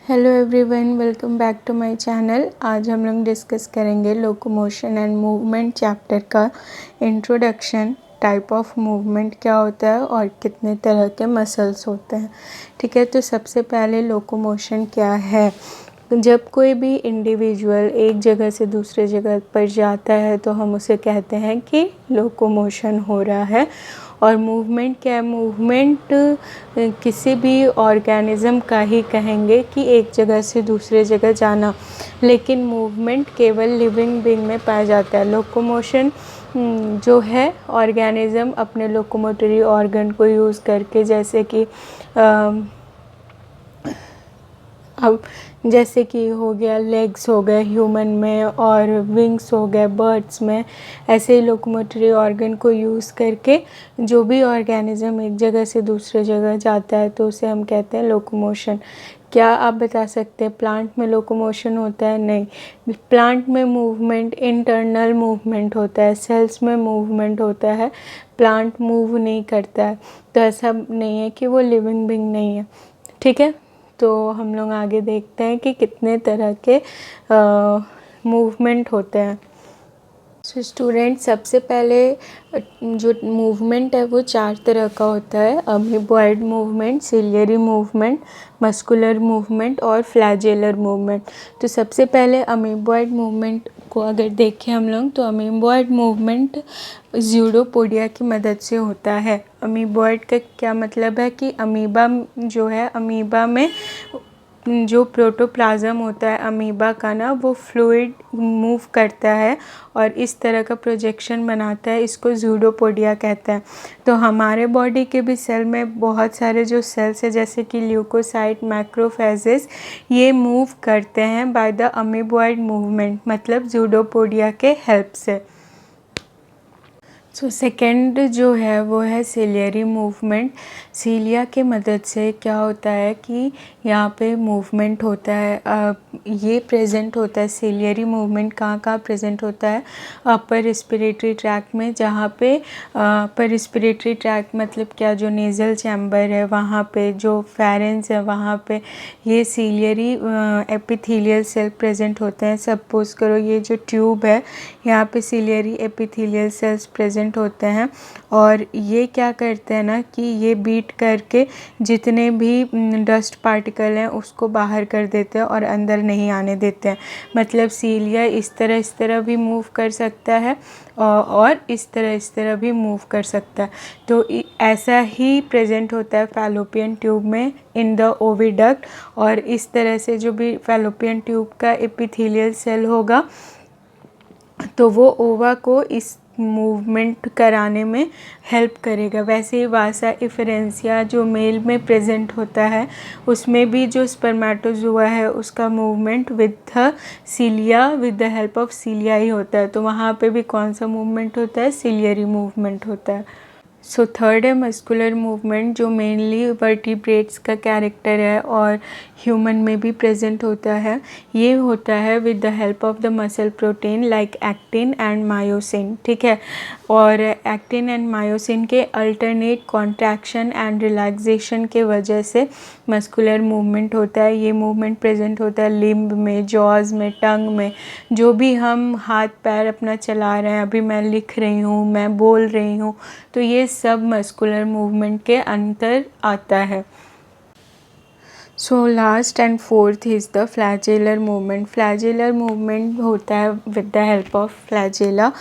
Hello everyone, welcome back to my channel. आज हम लोग डिस्कस करेंगे लोकोमोशन एंड मूवमेंट चैप्टर का इंट्रोडक्शन। टाइप ऑफ मूवमेंट क्या होता है और कितने तरह के मसल्स होते हैं। ठीक है, तो सबसे पहले लोकोमोशन क्या है। जब कोई भी इंडिविजुअल एक जगह से दूसरे जगह पर जाता है तो हम उसे कहते हैं कि लोकोमोशन हो रहा है। और मूवमेंट क्या है, मूवमेंट किसी भी ऑर्गेनिज्म का ही कहेंगे कि एक जगह से दूसरे जगह जाना, लेकिन मूवमेंट केवल लिविंग बीइंग में पाया जाता है। लोकोमोशन जो है ऑर्गेनिज्म अपने लोकोमोटरी ऑर्गन को यूज़ करके, जैसे कि हो गया लेग्स हो गए ह्यूमन में और विंग्स हो गए बर्ड्स में, ऐसे ही लोकोमोटरी ऑर्गन को यूज़ करके जो भी ऑर्गेनिज्म एक जगह से दूसरे जगह जाता है तो उसे हम कहते हैं लोकोमोशन। क्या आप बता सकते हैं प्लांट में लोकोमोशन होता है? नहीं, प्लांट में मूवमेंट इंटरनल मूवमेंट होता है, सेल्स में मूवमेंट होता है, प्लांट मूव नहीं करता है। तो ऐसा नहीं है कि वो लिविंग बीइंग नहीं है। ठीक है, तो हम लोग आगे देखते हैं कि कितने तरह के मूवमेंट होते हैं। सो स्टूडेंट, सबसे पहले जो मूवमेंट है वो 4 तरह का होता है। Amoeboid movement, ciliary movement, muscular movement और फ्लैजेलर मूवमेंट। तो सबसे पहले अमीबॉयड मूवमेंट को अगर देखें हम लोग, तो अमीबॉयड मूवमेंट ज़्यूडोपोडिया की मदद से होता है। अमीबॉयड का क्या मतलब है कि अमीबा जो है, अमीबा में जो प्रोटोप्लाज्म होता है अमीबा का ना, वो फ्लूइड मूव करता है और इस तरह का प्रोजेक्शन बनाता है। इसको ज़्यूडोपोडिया कहते हैं। तो हमारे बॉडी के भी सेल में बहुत सारे जो सेल्स हैं, जैसे कि ल्यूकोसाइट, मैक्रोफेजेस, ये मूव करते हैं बाय द अमीबॉयड मूवमेंट, मतलब ज़्यूडोपोडिया के हेल्प से। सो सेकेंड जो है वो है सिलियरी मूवमेंट। सीलिया के मदद से क्या होता है कि यहाँ पे मूवमेंट होता है, ये प्रेजेंट होता है। सिलियरी मूवमेंट कहाँ कहाँ प्रेजेंट होता है? अपर रिस्पिरेटरी ट्रैक्ट में, जहाँ पे अपर रिस्पिरेटरी ट्रैक्ट मतलब क्या, जो नेज़ल चैम्बर है वहाँ पे, जो फेरेंस है वहाँ पे ये सिलियरी एपिथेलियल सेल प्रेजेंट होते हैं। सपोज करो ये जो ट्यूब है, यहाँ पे सिलियरी एपिथेलियल सेल्स प्रेजेंट होते हैं और ये क्या करते हैं ना कि ये बीट करके जितने भी डस्ट पार्टिकल हैं उसको बाहर कर देते हैं और अंदर नहीं आने देते हैं। मतलब सीलिया इस तरह भी मूव कर सकता है और इस तरह भी मूव कर सकता है। तो ऐसा ही प्रेजेंट होता है फैलोपियन ट्यूब में इन द ओविडक्ट। और इस तरह से जो भी फैलोपियन ट्यूब का एपिथेलियल सेल होगा तो वो ओवा को इस मूवमेंट कराने में हेल्प करेगा। वैसे ही वासा इफरेंसिया जो मेल में प्रेजेंट होता है, उसमें भी जो स्पर्मेटोजोआ है उसका movement with the cilia, with the help of cilia ही होता है। तो वहाँ पे भी कौन सा मूवमेंट होता है? सिलियरी मूवमेंट होता है। सो थर्ड है मस्कुलर मूवमेंट, जो मेनली वर्टिब्रेट्स का कैरेक्टर है और ह्यूमन में भी प्रेजेंट होता है। ये होता है with the help of the muscle protein like actin and myosin. ठीक है, और एक्टिन एंड मायोसिन के अल्टरनेट कॉन्ट्रैक्शन एंड रिलैक्सेशन के वजह से मस्कुलर मूवमेंट होता है। ये मूवमेंट प्रेजेंट होता है लिम्ब में, जॉज में, टंग में। जो भी हम हाथ पैर अपना चला रहे हैं, अभी मैं लिख रही हूँ, मैं बोल रही हूँ, तो ये सब मस्कुलर मूवमेंट के अंतर आता है। So last and fourth is the flagellar movement. Flagellar movement होता है with the help of flagella,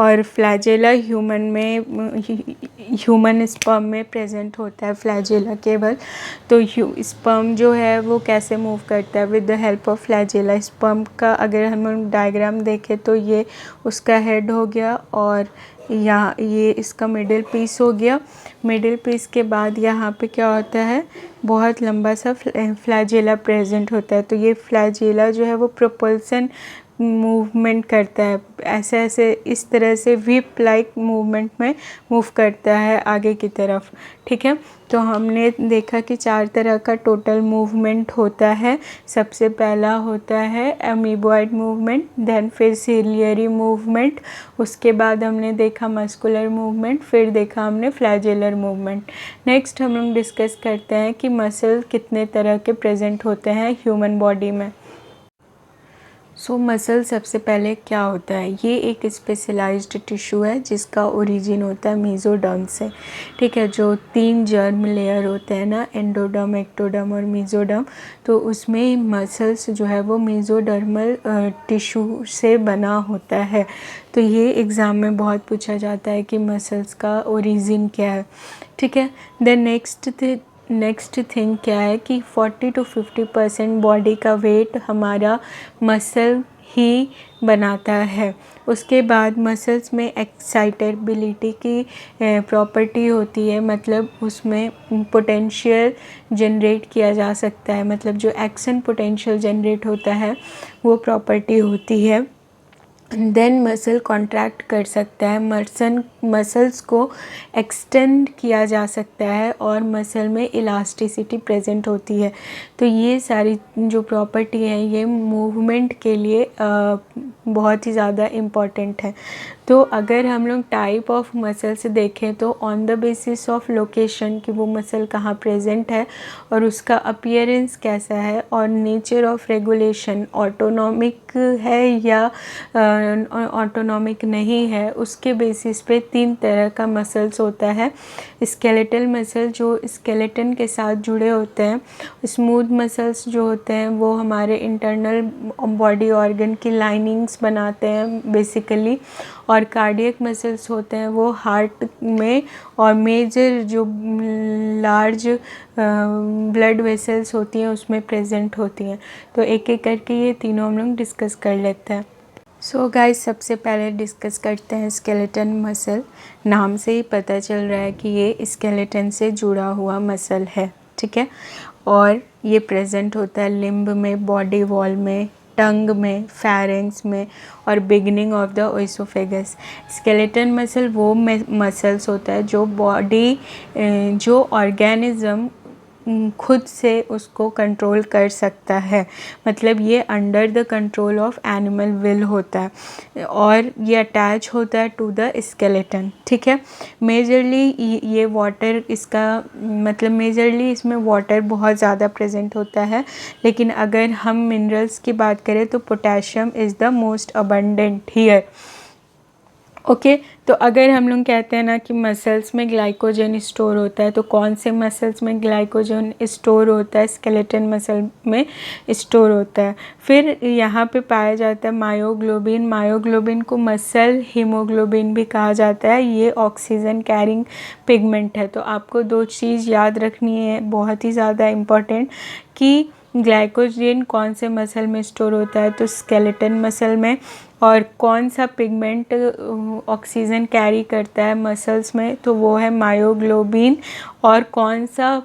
और फ्लैजेला ह्यूमन स्पर्म में प्रेजेंट होता है फ्लैजेला केवल। तो स्पर्म जो है वो कैसे मूव करता है? With the help of flagella. Sperm का अगर हम डायग्राम देखें तो ये उसका हेड हो गया और यहाँ ये इसका मिडिल पीस हो गया। मिडिल पीस के बाद यहाँ पे क्या होता है, बहुत लंबा सा फ्लैजेला प्रेजेंट होता है। तो ये फ्लैजेला जो है वो प्रोपल्सन मूवमेंट करता है, ऐसे ऐसे इस तरह से व्हिप लाइक मूवमेंट में मूव करता है आगे की तरफ। ठीक है, तो हमने देखा कि 4 तरह का टोटल मूवमेंट होता है। सबसे पहला होता है अमीबॉइड मूवमेंट, देन फिर सिलियरी मूवमेंट, उसके बाद हमने देखा मस्कुलर मूवमेंट, फिर देखा हमने फ्लैजेलर मूवमेंट। नेक्स्ट हम लोग डिस्कस करते हैं कि मसल कितने तरह के प्रेजेंट होते हैं ह्यूमन बॉडी में। मसल सबसे पहले क्या होता है, ये एक स्पेशलाइज्ड टिश्यू है जिसका ओरिजिन होता है मेसोडर्म से। ठीक है, जो 3 जर्म लेयर होते हैं ना, एंडोडर्म, एक्टोडर्म और मेसोडर्म, तो उसमें मसल्स जो है वो मेसोडर्मल टिश्यू से बना होता है। तो ये एग्ज़ाम में बहुत पूछा जाता है कि मसल्स का ओरिजिन क्या है। ठीक है, देन नेक्स्ट थिंग क्या है कि 40 to 50% बॉडी का वेट हमारा मसल ही बनाता है। उसके बाद मसल्स में एक्साइटेबिलिटी की प्रॉपर्टी होती है, मतलब उसमें पोटेंशियल जनरेट किया जा सकता है, मतलब जो एक्शन पोटेंशियल जनरेट होता है वो प्रॉपर्टी होती है। देन मसल कॉन्ट्रैक्ट कर सकता है, मसल्स को एक्सटेंड किया जा सकता है और मसल में इलास्टिसिटी प्रेजेंट होती है। तो ये सारी जो प्रॉपर्टी है ये मूवमेंट के लिए बहुत ही ज़्यादा इम्पॉर्टेंट है। तो अगर हम लोग टाइप ऑफ मसल्स देखें तो on the basis of location कि वो मसल कहाँ प्रेजेंट है और उसका अपीयरेंस कैसा है और नेचर ऑफ रेगुलेशन ऑटोनॉमिक है या ऑटोनॉमिक नहीं है, उसके बेसिस पे 3 तरह का मसल्स होता है। स्केलेटल मसल जो स्केलेटन के साथ जुड़े होते हैं, स्मूथ मसल्स जो होते हैं वो हमारे इंटरनल बॉडी ऑर्गन की लाइनिंग्स बनाते हैं बेसिकली, और कार्डियक मसल्स होते हैं वो हार्ट में और मेजर जो लार्ज ब्लड वेसल्स होती हैं उसमें प्रेजेंट होती हैं। तो एक एक करके ये तीनों हम लोग डिस्कस कर लेते हैं। सो गाइस, सबसे पहले डिस्कस करते हैं स्केलेटन मसल। नाम से ही पता चल रहा है कि ये स्केलेटन से जुड़ा हुआ मसल है। ठीक है, और ये प्रेजेंट होता है लिम्ब में, बॉडी वॉल में, टंग में, फेरेंक्स में और beginning of the oesophagus. Skeleton muscle वो मसल्स होता है जो बॉडी जो ऑर्गेनिज्म खुद से उसको कंट्रोल कर सकता है, मतलब ये under the control of animal will होता है और ये अटैच होता है टू द स्केलेटन। ठीक है, मेजरली ये वाटर, इसका मतलब मेजरली इसमें वाटर बहुत ज़्यादा प्रेजेंट होता है, लेकिन अगर हम मिनरल्स की बात करें तो potassium is the most abundant here. Okay, तो अगर हम लोग कहते हैं ना कि मसल्स में ग्लाइकोजन स्टोर होता है, तो कौन से मसल्स में ग्लाइकोजन स्टोर होता है? स्केलेटन मसल में स्टोर होता है। फिर यहाँ पे पाया जाता है मायोग्लोबिन। मायोग्लोबिन को मसल हीमोग्लोबिन भी कहा जाता है। ये ऑक्सीजन कैरिंग पिगमेंट है। तो आपको 2 चीज़ याद रखनी है बहुत ही ज़्यादा इम्पॉर्टेंट, कि ग्लाइकोजन कौन से मसल में स्टोर होता है, तो स्केलेटन मसल में, और कौन सा पिगमेंट ऑक्सीजन कैरी करता है मसल्स में, तो वो है मायोग्लोबिन, और कौन सा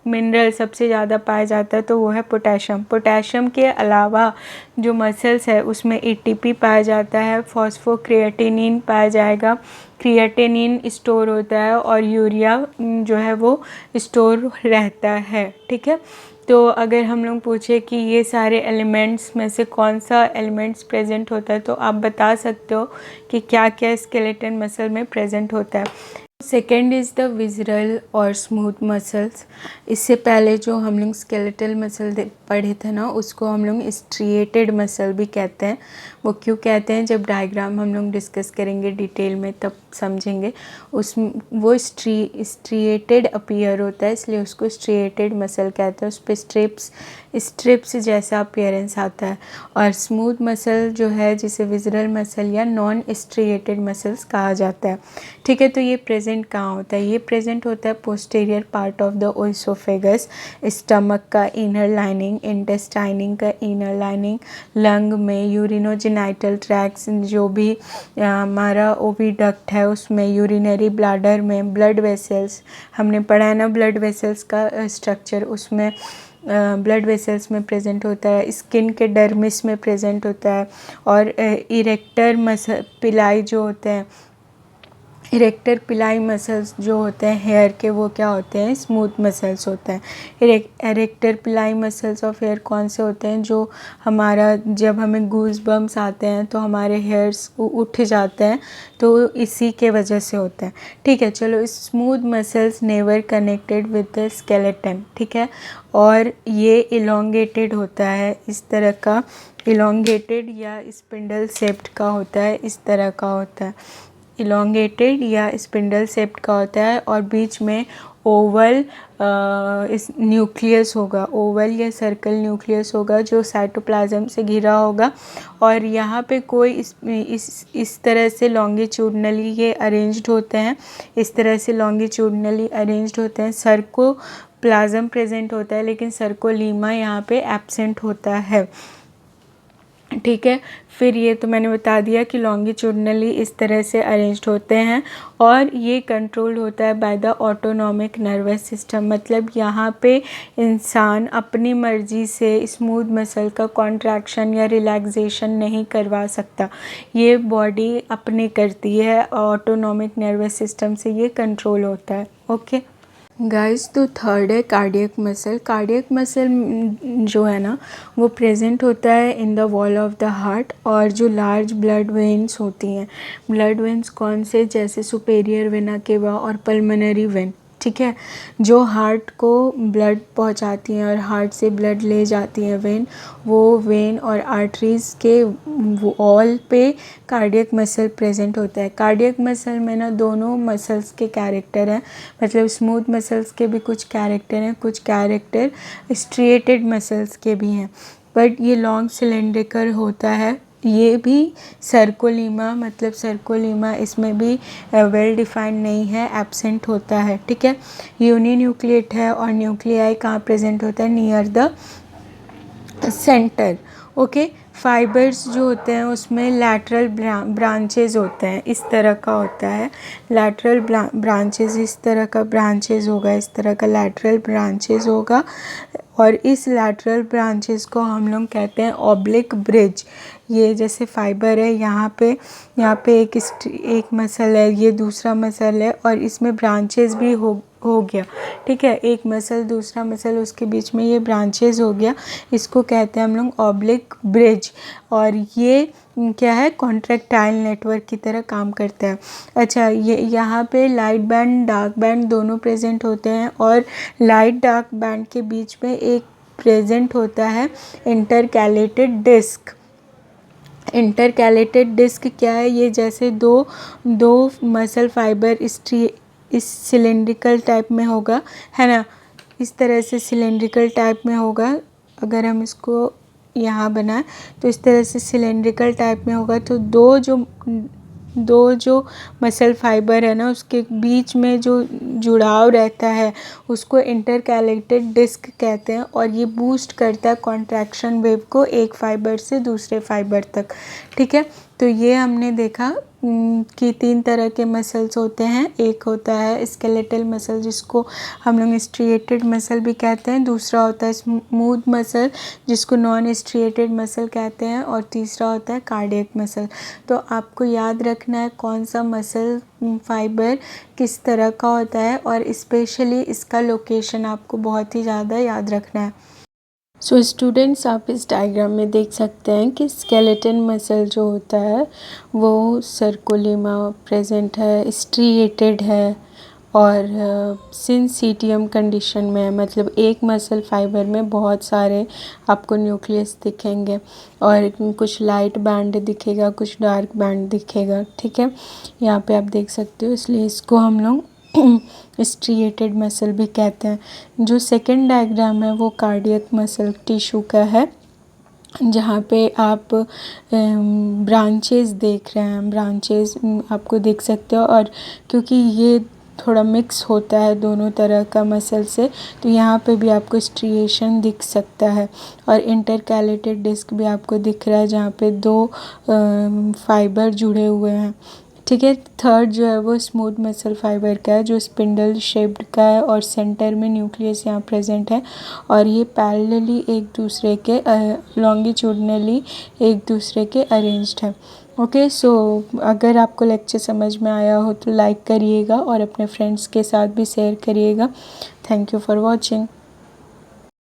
मिनरल सबसे ज़्यादा पाया जाता है, तो वो है पोटेशियम। पोटेशियम के अलावा जो मसल्स है उसमें एटीपी पाया जाता है, फॉस्फोक्रिएटिनिन पाया जाएगा, क्रिएटिनिन स्टोर होता है और यूरिया जो है वो स्टोर रहता है। ठीक है, तो अगर हम लोग पूछे कि ये सारे एलिमेंट्स में से कौन सा एलिमेंट्स प्रेजेंट होता है, तो आप बता सकते हो कि क्या क्या स्केलेटन मसल में प्रेजेंट होता है। सेकेंड इज़ द विज़रल और स्मूथ मसल्स। इससे पहले जो हम लोग स्केलेटल मसल पढ़े थे ना, उसको हम लोग स्ट्रिएटेड मसल भी कहते हैं। वो क्यों कहते हैं, जब डायग्राम हम लोग डिस्कस करेंगे डिटेल में तब समझेंगे। वो स्ट्रिएटेड अपीयर होता है, इसलिए उसको स्ट्रिएटेड मसल कहते हैं। उस पर स्ट्रिप्स जैसा अपीयरेंस आता है। और स्मूथ मसल जो है, जिसे विज़रल मसल या नॉन स्ट्रिएटेड मसल्स कहा जाता है। ठीक है, तो ये प्रेजेंट कहाँ होता है? ये प्रेजेंट होता है posterior part of the oesophagus, stomach का इनर लाइनिंग, इंटेस्टाइनिंग का इनर लाइनिंग, लंग में, यूरिनोजेनाइटल ट्रैक्ट्स, जो भी हमारा ओविडक्ट है उसमें, यूरिनरी ब्लैडर में, ब्लड वेसल्स, हमने पढ़ा है ना ब्लड वेसल्स का स्ट्रक्चर, उसमें ब्लड वेसल्स में प्रेजेंट होता है, स्किन के डर्मिस में प्रेजेंट होता है, और इरेक्टर मसल पिलाई जो होते हैं, इरेक्टर पिलाई मसल्स जो होते हैं हेयर के, वो क्या होते हैं, स्मूथ मसल्स होते हैं। इरेक्टर पिलाई मसल्स ऑफ हेयर कौन से होते हैं, जो हमारा जब हमें गूज बम्स आते हैं तो हमारे हेयर्स उठ जाते हैं, तो इसी के वजह से होता है। ठीक है, चलो, smooth muscles never connected with the skeleton, ठीक है, और ये इलोंगेटेड होता है, इस तरह का इलोंगेटेड या स्पिंडल शेप्ड का होता है, इस तरह का होता है, इलोंगेटेड या स्पिंडल शेप्ड का होता है, और बीच में ओवल इस न्यूक्लियस होगा, ओवल या सर्कल न्यूक्लियस होगा जो साइटोप्लाज्म से घिरा होगा, और यहाँ पे कोई इस तरह से लॉन्गिट्यूडनली ये अरेंज्ड होते हैं, इस तरह से लॉन्गिट्यूडनली अरेंज्ड होते हैं। सर्कोप्लाज्म प्रेजेंट होता है, लेकिन सर्कोलीमा यहाँ पे एब्सेंट होता है। ठीक है, फिर ये तो मैंने बता दिया कि लॉन्गिट्यूडनली इस तरह से अरेंज्ड होते हैं, और ये कंट्रोल्ड होता है by the autonomic nervous system. मतलब यहाँ पे इंसान अपनी मर्जी से स्मूथ मसल का कॉन्ट्रैक्शन या रिलैक्सेशन नहीं करवा सकता, ये बॉडी अपने करती है, ऑटोनॉमिक नर्वस सिस्टम से ये कंट्रोल होता है। ओके गाइस, तो थर्ड है कार्डियक मसल। कार्डियक मसल जो है ना, वो प्रेजेंट होता है in the wall of the heart, और जो लार्ज ब्लड वेन्स होती हैं, ब्लड वेन्स कौन से, जैसे सुपेरियर वेना केवा और पल्मोनरी वेन, ठीक है, जो हार्ट को ब्लड पहुंचाती हैं और हार्ट से ब्लड ले जाती हैं वेन, वो वेन और आर्टरीज़ के वॉल पे कार्डियक मसल प्रेजेंट होता है। कार्डियक मसल में ना दोनों मसल्स के कैरेक्टर हैं, मतलब स्मूथ मसल्स के भी कुछ कैरेक्टर हैं, कुछ कैरेक्टर स्ट्रिएटेड मसल्स के भी हैं, बट ये लॉन्ग सिलेंड्रिकल होता है। ये भी सर्कोलीमा, मतलब सर्कोलीमा इसमें भी वेल डिफाइंड नहीं है, एब्सेंट होता है। ठीक है, यूनिन्यूक्लिएट है, और न्यूक्लियाई कहाँ प्रेजेंट होता है, near the centre. Okay, fibres जो होते हैं उसमें लैटरल ब्रांचेज होते हैं, इस तरह का होता है लैटरल ब्रांचेज, इस तरह का ब्रांचेज होगा, इस तरह का लैटरल ब्रांचेज होगा, और इस लैटरल ब्रांचेस को हम लोग कहते हैं ऑब्लिक ब्रिज। ये जैसे फाइबर है, यहाँ पे एक मसल है, ये दूसरा मसल है, और इसमें ब्रांचेस भी हो गया। ठीक है, एक मसल दूसरा मसल, उसके बीच में ये ब्रांचेस हो गया, इसको कहते हैं हम लोग ऑब्लिक ब्रिज, और ये क्या है, कॉन्ट्रैक्टाइल नेटवर्क की तरह काम करता है। अच्छा, ये यहाँ पे लाइट बैंड डार्क बैंड दोनों प्रेजेंट होते हैं, और लाइट डार्क बैंड के बीच में एक प्रेजेंट होता है इंटरकैलेटेड डिस्क। इंटरकैलेटेड डिस्क क्या है, ये जैसे दो मसल फाइबर इस सिलेंड्रिकल टाइप में होगा, है ना, इस तरह से सिलेंड्रिकल टाइप में होगा। अगर हम इसको यहाँ बनाएं तो इस तरह से सिलेंड्रिकल टाइप में होगा, तो दो जो मसल फाइबर है ना, उसके बीच में जो जुड़ाव रहता है उसको इंटरकैलेटेड डिस्क कहते हैं, और ये बूस्ट करता है कॉन्ट्रैक्शन वेव को एक फाइबर से दूसरे फाइबर तक। ठीक है, तो ये हमने देखा कि 3 तरह के मसल्स होते हैं। एक होता है स्केलेटल मसल, जिसको हम लोग स्ट्रिएटेड मसल भी कहते हैं, दूसरा होता है स्मूथ मसल जिसको नॉन स्ट्रिएटेड मसल कहते हैं, और तीसरा होता है कार्डियक मसल। तो आपको याद रखना है कौन सा मसल फाइबर किस तरह का होता है, और स्पेशली इसका लोकेशन आपको बहुत ही ज़्यादा याद रखना है। सो स्टूडेंट्स, आप इस डायग्राम में देख सकते हैं कि स्केलेटन मसल जो होता है वो सर्कोलीमा प्रेजेंट है, स्ट्रिएटेड है, और सिंसीटियम कंडीशन में है, मतलब एक मसल फाइबर में बहुत सारे आपको न्यूक्लियस दिखेंगे, और कुछ लाइट बैंड दिखेगा, कुछ डार्क बैंड दिखेगा। ठीक है, यहाँ पे आप देख सकते हो, इसलिए इसको हम लोग स्ट्रिएटेड मसल भी कहते हैं। जो सेकंड डायग्राम है वो कार्डियक मसल टिश्यू का है, जहाँ पे आप ब्रांचेस देख रहे हैं, ब्रांचेस आपको देख सकते हो, और क्योंकि ये थोड़ा मिक्स होता है दोनों तरह का मसल से, तो यहाँ पे भी आपको स्ट्रिएशन दिख सकता है, और इंटरकैलेटेड डिस्क भी आपको दिख रहा है जहाँ पे 2 फाइबर जुड़े हुए हैं। ठीक है। थर्ड जो है वो स्मूथ मसल फाइबर का है, जो स्पिंडल शेप्ड का है और सेंटर में न्यूक्लियस यहाँ प्रेजेंट है, और ये पैरेलली एक दूसरे के लॉन्गिट्यूडनली एक दूसरे के अरेंज्ड है। ओके, सो अगर आपको लेक्चर समझ में आया हो तो लाइक करिएगा और अपने फ्रेंड्स के साथ भी शेयर करिएगा। Thank you for watching.